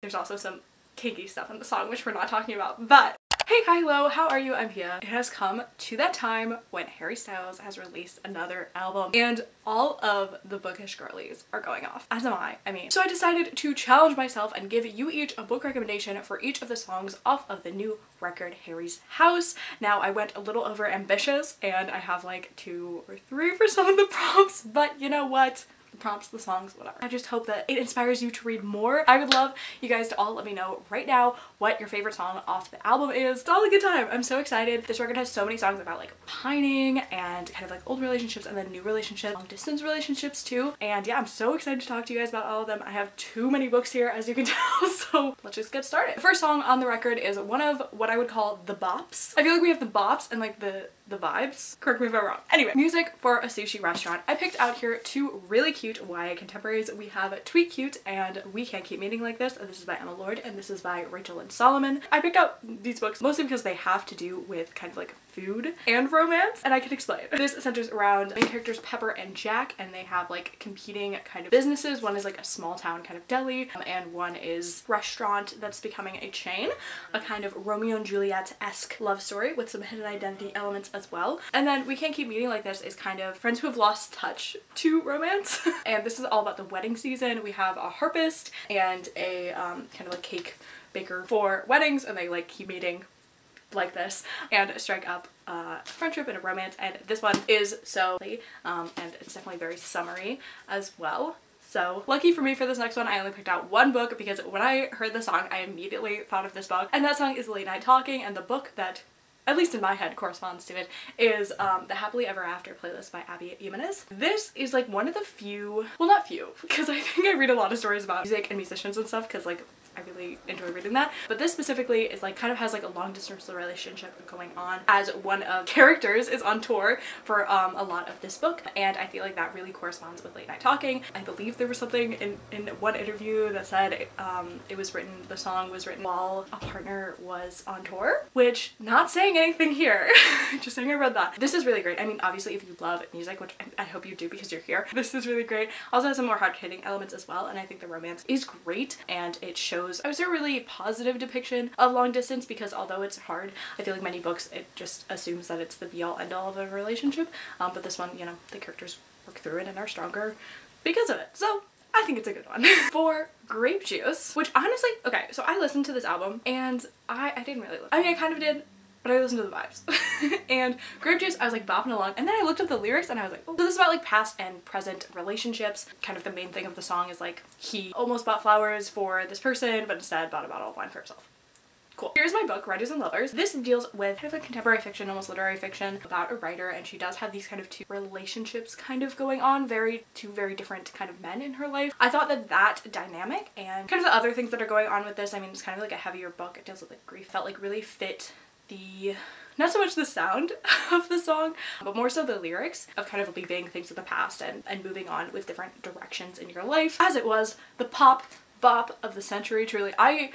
There's also some kinky stuff in the song, which we're not talking about, but hey, hi, hello, how are you? I'm Pia. It has come to that time when Harry Styles has released another album and all of the bookish girlies are going off, as am I mean. So I decided to challenge myself and give you each a book recommendation for each of the songs off of the new record, Harry's House. Now, I went a little over ambitious and I have like 2 or 3 for some of the prompts, but you know what? The prompts, the songs, whatever. I just hope that it inspires you to read more. I would love you guys to all let me know right now what your favorite song off the album is. It's all a good time. I'm so excited. This record has so many songs about like pining and kind of like old relationships and then new relationships, long distance relationships too. And yeah, I'm so excited to talk to you guys about all of them. I have too many books here, as you can tell, so let's just get started. The first song on the record is one of what I would call the bops. I feel like we have the bops and like the vibes. Correct me if I'm wrong. Anyway, music for a sushi restaurant. I picked out here 2 really cute YA contemporaries. We have Tweet Cute and We Can't Keep Meeting Like This. This is by Emma Lord and this is by Rachel and Solomon. I picked out these books mostly because they have to do with kind of like food and romance, and I can explain. This centers around main characters Pepper and Jack, and they have like competing kind of businesses. One is like a small town kind of deli, and one is restaurant that's becoming a chain, a kind of Romeo and Juliet-esque love story with some hidden identity elements as well. And then We Can't Keep Meeting Like This is kind of friends who have lost touch to romance. And this is all about the wedding season. We have a harpist and a kind of like cake baker for weddings, and they like keep meeting like this and strike up friendship and a romance, and this one is so and it's definitely very summery as well. So lucky for me for this next one, I only picked out 1 book because when I heard the song I immediately thought of this book, and that song is Late Night Talking, and the book that at least in my head corresponds to it is the Happily Ever After playlist by Abby Jimenez. This is like one of the few, well not few, because I think I read a lot of stories about music and musicians and stuff because like I really enjoy reading that, but this specifically is like kind of has like a long distance relationship going on as one of characters is on tour for a lot of this book, and I feel like that really corresponds with Late Night Talking. I believe there was something in one interview that said the song was written while a partner was on tour, which not saying anything here, just saying I read that. This is really great. I mean, obviously if you love music, which I hope you do because you're here, this is really great. Also has some more hard-hitting elements as well, and I think the romance is great, and it shows I was a really positive depiction of long distance, because although it's hard, I feel like many books it just assumes that it's the be-all end-all of a relationship, but this one, you know, the characters work through it and are stronger because of it. So I think it's a good one. For Grapejuice, which honestly, okay, so I listened to this album and I didn't really listen. I mean, I kind of did, but I listened to the vibes. And Grapejuice, I was like bopping along, and then I looked up the lyrics and I was like, oh. So this is about like past and present relationships. Kind of the main thing of the song is like he almost bought flowers for this person but instead bought a bottle of wine for himself. Cool. Here's my book, Writers and Lovers. This deals with kind of like contemporary fiction, almost literary fiction, about a writer, and she does have these kind of 2 relationships kind of going on, 2 very different kind of men in her life. I thought that dynamic and kind of the other things that are going on with this, I mean, it's kind of like a heavier book. It deals with like grief, felt like really fit the, not so much the sound of the song, but more so the lyrics of kind of leaving things of the past and moving on with different directions in your life, as it was the pop bop of the century. Truly, I'm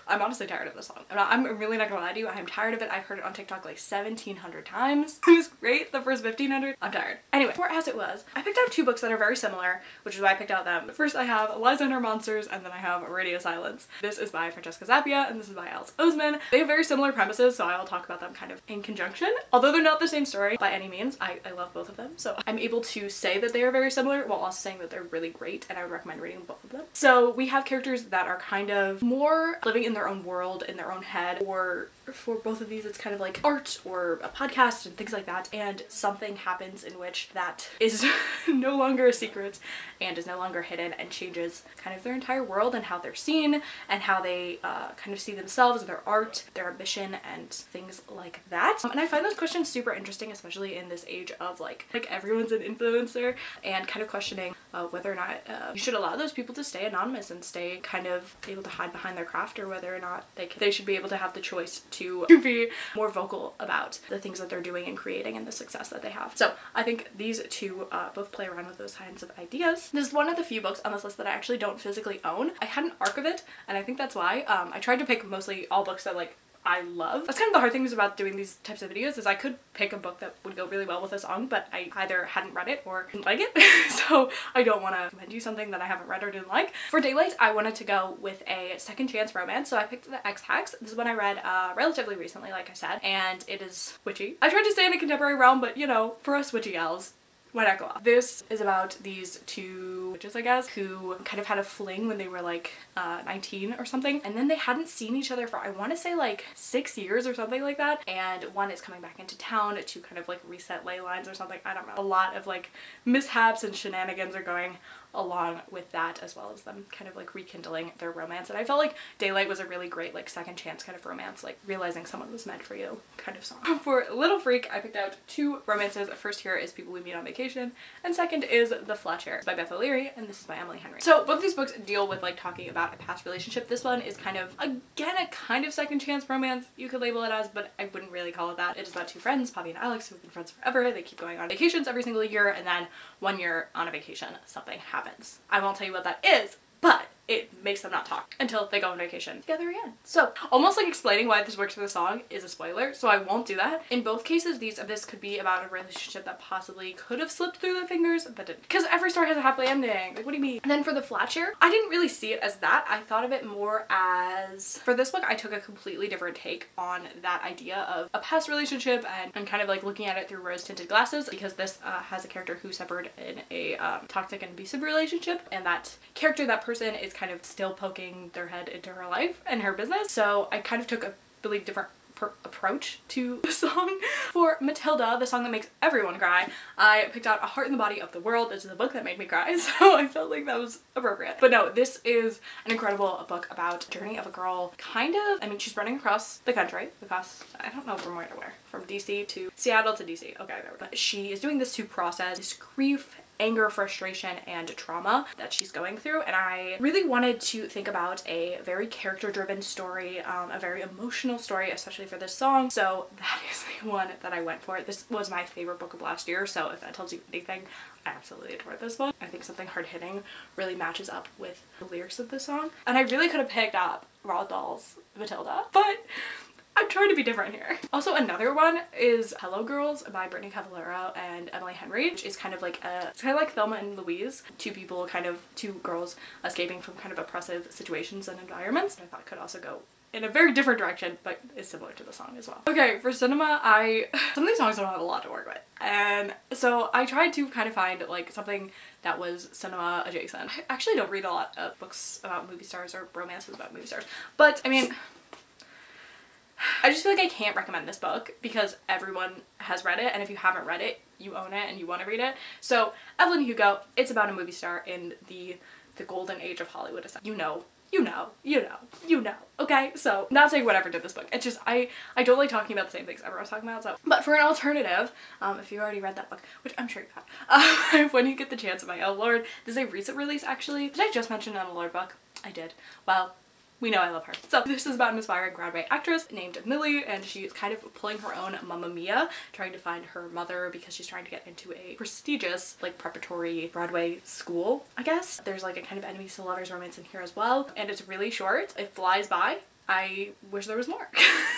honestly tired of this song. I'm really not gonna lie to you, I'm tired of it. I've heard it on TikTok like 1,700 times. It was great the first 1,500. I'm tired. Anyway, for As It Was, I picked out 2 books that are very similar, which is why I picked out them. First I have Liza and Her Monsters, and then I have Radio Silence. This is by Francesca Zappia and this is by Alice Oseman. They have very similar premises, so I'll talk about them kind of in conjunction. Although they're not the same story by any means, I love both of them, so I'm able to say that they are very similar while also saying that they're really great, and I would recommend reading both of them. So we have characters that are kind of more living in their own world, in their own head, or for both of these it's kind of like art or a podcast and things like that, and something happens in which that is no longer a secret and is no longer hidden and changes kind of their entire world and how they're seen and how they kind of see themselves, their art, their ambition, and things like that. And I find those questions super interesting, especially in this age of like everyone's an influencer, and kind of questioning whether or not you should allow those people to stay anonymous and stay kind of able to hide behind their craft, or whether or not they should be able to have the choice to be more vocal about the things that they're doing and creating and the success that they have. So I think these 2 both play around with those kinds of ideas. This is one of the few books on this list that I actually don't physically own. I had an arc of it, and I think that's why. I tried to pick mostly all books that like I love. That's kind of the hard things about doing these types of videos is I could pick a book that would go really well with a song, but I either hadn't read it or didn't like it. So I don't want to recommend you something that I haven't read or didn't like. For Daylight, I wanted to go with a second chance romance, so I picked The X Hacks. This is one I read relatively recently, like I said, and it is witchy. I tried to stay in a contemporary realm, but you know, for us witchy gals, why not go off? This is about these two witches, I guess, who kind of had a fling when they were like 19 or something, and then they hadn't seen each other for, I want to say, like 6 years or something like that, and one is coming back into town to kind of like reset ley lines or something. I don't know. A lot of like mishaps and shenanigans are going along with that, as well as them kind of like rekindling their romance. And I felt like Daylight was a really great like second chance kind of romance, like realizing someone was meant for you kind of song. For Little Freak, I picked out two romances. First here is People We Meet on Vacation, and second is The Fletcher by Beth O'Leary, and this is by Emily Henry. So both of these books deal with like talking about a past relationship. This one is kind of, again, a kind of second chance romance, you could label it as, but I wouldn't really call it that. It is about two friends, Poppy and Alex, who have been friends forever. They keep going on vacations every single year, and then 1 year on a vacation, something happens. I won't tell you what that is, but it makes them not talk until they go on vacation together again. So almost like explaining why this works for the song is a spoiler, so I won't do that. In both cases, this could be about a relationship that possibly could have slipped through the fingers, but didn't. Because every story has a happy ending. Like, what do you mean? And then for The Flatshare, I didn't really see it as that. I thought of it more as, for this book, I took a completely different take on that idea of a past relationship and kind of like looking at it through rose-tinted glasses, because this has a character who suffered in a toxic and abusive relationship, and that character, that person, is kind of still poking their head into her life and her business. So I kind of took a really different approach to the song. For Matilda, the song that makes everyone cry, I picked out A Heart in the Body of the World. This is a book that made me cry, so I felt like that was appropriate. But no, this is an incredible book about the journey of a girl, kind of, I mean, she's running across the country because I don't know from where to where, from DC to Seattle to DC, okay, there. But she is doing this to process this grief, anger, frustration, and trauma that she's going through, and I really wanted to think about a very character-driven story, a very emotional story, especially for this song, so that is the one that I went for. This was my favorite book of last year, so if that tells you anything, I absolutely adore this book. I think something hard-hitting really matches up with the lyrics of this song, and I really could have picked up Roald Dahl's Matilda, but I'm trying to be different here. Also, another one is Hello Girls by Brittany Cavallaro and Emily Henry, which is kind of like it's kind of like Thelma and Louise, two girls escaping from kind of oppressive situations and environments. I thought could also go in a very different direction, but is similar to the song as well. Okay, for cinema, some of these songs don't have a lot to work with, and so I tried to kind of find like something that was cinema adjacent. I actually don't read a lot of books about movie stars or romances about movie stars, but I mean, I just feel like I can't recommend this book because everyone has read it, and if you haven't read it, you own it and you want to read it. So Evelyn Hugo, it's about a movie star in the golden age of Hollywood. You know, okay? So not saying whatever did this book. It's just, I don't like talking about the same things everyone's talking about, so. But for an alternative, if you already read that book, which I'm sure you have, when you get the chance, by Oh Lord, this is a recent release actually. Did I just mention an Oh Lord book? I did. Well, we know I love her. So this is about an aspiring Broadway actress named Millie, and she is kind of pulling her own Mamma Mia, trying to find her mother because she's trying to get into a prestigious, like, preparatory Broadway school, I guess. There's like a kind of enemies to lovers romance in here as well, and it's really short. It flies by. I wish there was more.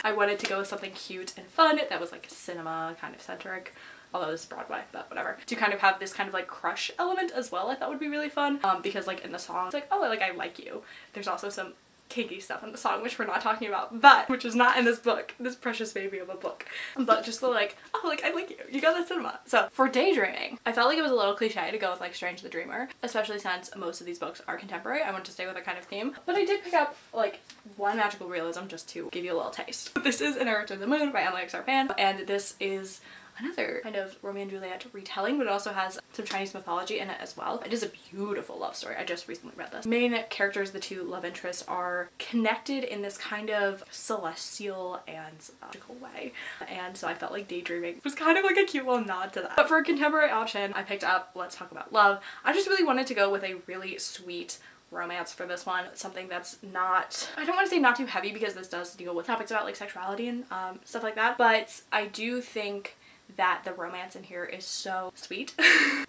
I wanted to go with something cute and fun that was like cinema kind of centric, although this is Broadway, but whatever. To kind of have this kind of like crush element as well, I thought would be really fun, because like in the song, it's like, oh, I like you. There's also some kinky stuff in the song, which we're not talking about, but which is not in this book, this precious baby of a book, but just the like, oh, like I like you, you got that cinema. So for Daydreaming, I felt like it was a little cliche to go with like Strange the Dreamer, especially since most of these books are contemporary. I wanted to stay with a kind of theme, but I did pick up like one magical realism just to give you a little taste. This is An Error to the Moon by Emily Xarpan, and this is another kind of Romeo and Juliet retelling, but it also has some Chinese mythology in it as well. It is a beautiful love story. I just recently read this. Main characters, the two love interests, are connected in this kind of celestial and magical way, and so I felt like Daydreaming was kind of like a cute little nod to that. But for a contemporary option, I picked up Let's Talk About Love. I just really wanted to go with a really sweet romance for this one, something that's not, I don't want to say not too heavy because this does deal with topics about like sexuality and stuff like that, but I do think that the romance in here is so sweet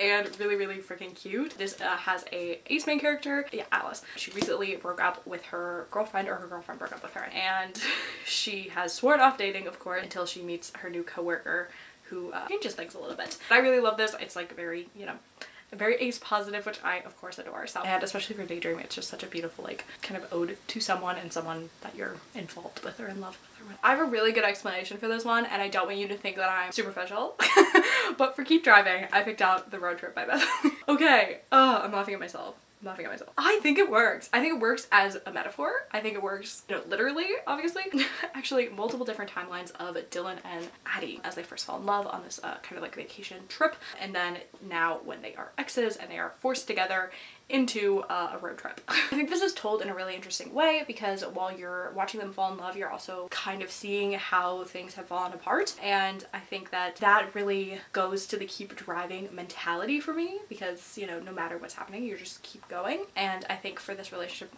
and really, really freaking cute. This has a ace main character, yeah, Alice. She recently broke up with her girlfriend, or her girlfriend broke up with her, and she has sworn off dating, of course, until she meets her new coworker who changes things a little bit. But I really love this. It's like very, you know, very ace positive, which I of course adore. So, and especially for Daydreaming, it's just such a beautiful like kind of ode to someone, and someone that you're involved with or in love with. I have a really good explanation for this one, and I don't want you to think that I'm superficial, but for Keep Driving, I picked out The Road Trip by Beth. Okay, I'm laughing at myself. I think it works. I think it works as a metaphor. I think it works, you know, literally, obviously. Actually, multiple different timelines of Dylan and Addie as they first fall in love on this kind of like vacation trip, and then now when they are exes and they are forced together into a road trip. I think this is told in a really interesting way, because while you're watching them fall in love, you're also kind of seeing how things have fallen apart, and I think that that really goes to the keep driving mentality for me, because, you know, no matter what's happening, you just keep going. And I think for this relationship,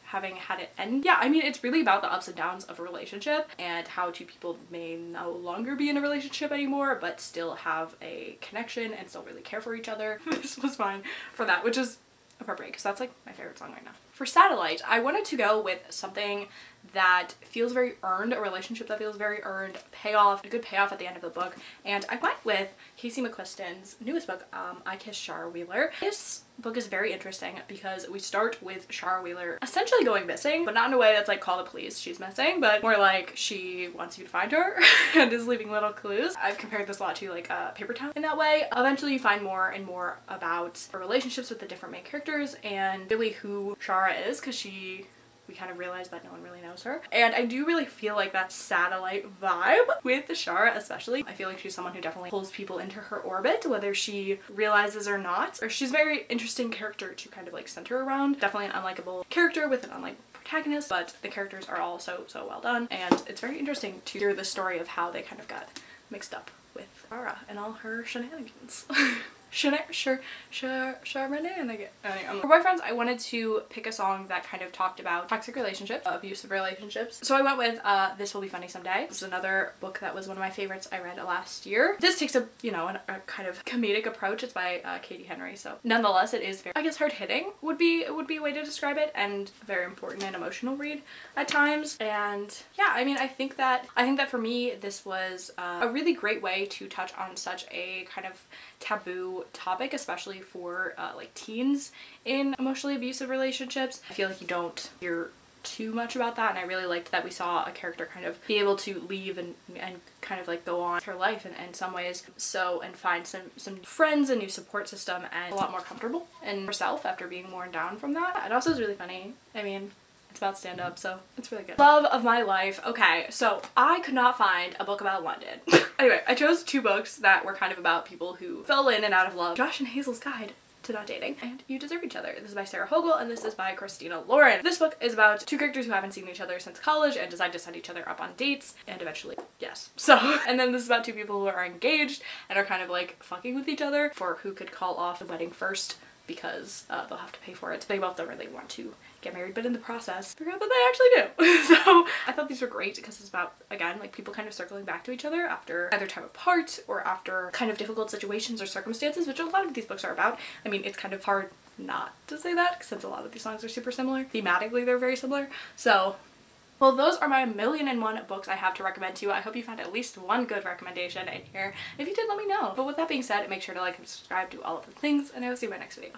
having had it end, yeah, I mean, it's really about the ups and downs of a relationship and how two people may no longer be in a relationship anymore but still have a connection and still really care for each other. This was fine for that, which is appropriate because that's like my favorite song right now. For Satellite, I wanted to go with something that feels very earned, a relationship that feels very earned, payoff, a good payoff at the end of the book, and I went with Casey McQuiston's newest book, I Kissed Shara Wheeler. This book is very interesting because we start with Shara Wheeler essentially going missing, but not in a way that's like call the police, she's missing, but more like she wants you to find her and is leaving little clues. I've compared this a lot to like Paper Town in that way. Eventually you find more and more about her relationships with the different main characters and really who Shara is, because we kind of realize that no one really knows her. And I do really feel like that Satellite vibe with Shara especially. I feel like she's someone who definitely pulls people into her orbit, whether she realizes or not. Or she's a very interesting character to kind of like center around. Definitely an unlikable character with an unlikable protagonist, but the characters are all so well done. And it's very interesting to hear the story of how they kind of got mixed up with Shara and all her shenanigans. For boyfriends, I wanted to pick a song that kind of talked about toxic relationships, abusive relationships. So I went with This Will Be Funny Someday. This is another book that was one of my favorites I read last year. This takes a, you know, a kind of comedic approach. It's by Katie Henry, so nonetheless it is very, I guess, hard-hitting would be a way to describe it, and very important and emotional read at times. And yeah, I mean, I think that for me this was a really great way to touch on such a kind of taboo topic, especially for like teens in emotionally abusive relationships. I feel like you don't hear too much about that, and I really liked that we saw a character kind of be able to leave and kind of like go on with her life in some ways, and find some friends, a new support system, and a lot more comfortable in herself after being worn down from that. It also is really funny. I mean, it's about stand-up, so it's really good. Love of my life. Okay, so I could not find a book about London. Anyway, I chose two books that were kind of about people who fell in and out of love. Josh and Hazel's Guide to Not Dating and You Deserve Each Other. This is by Sarah Hogel, and this is by Christina Lauren. This book is about two characters who haven't seen each other since college and decide to set each other up on dates, and eventually, yes. So, and then this is about two people who are engaged and are kind of like fucking with each other for who could call off the wedding first, because they'll have to pay for it. They both don't really want to get married, but in the process figure out that they actually do. So I thought these were great because it's about, again, like people kind of circling back to each other after either time apart or after kind of difficult situations or circumstances, which a lot of these books are about. I mean, it's kind of hard not to say that since a lot of these songs are super similar. Thematically, they're very similar. So, well, those are my 1,000,001 books I have to recommend to you. I hope you found at least one good recommendation in here. If you did, let me know. But with that being said, make sure to like and subscribe, do all of the things, and I will see you in my next video.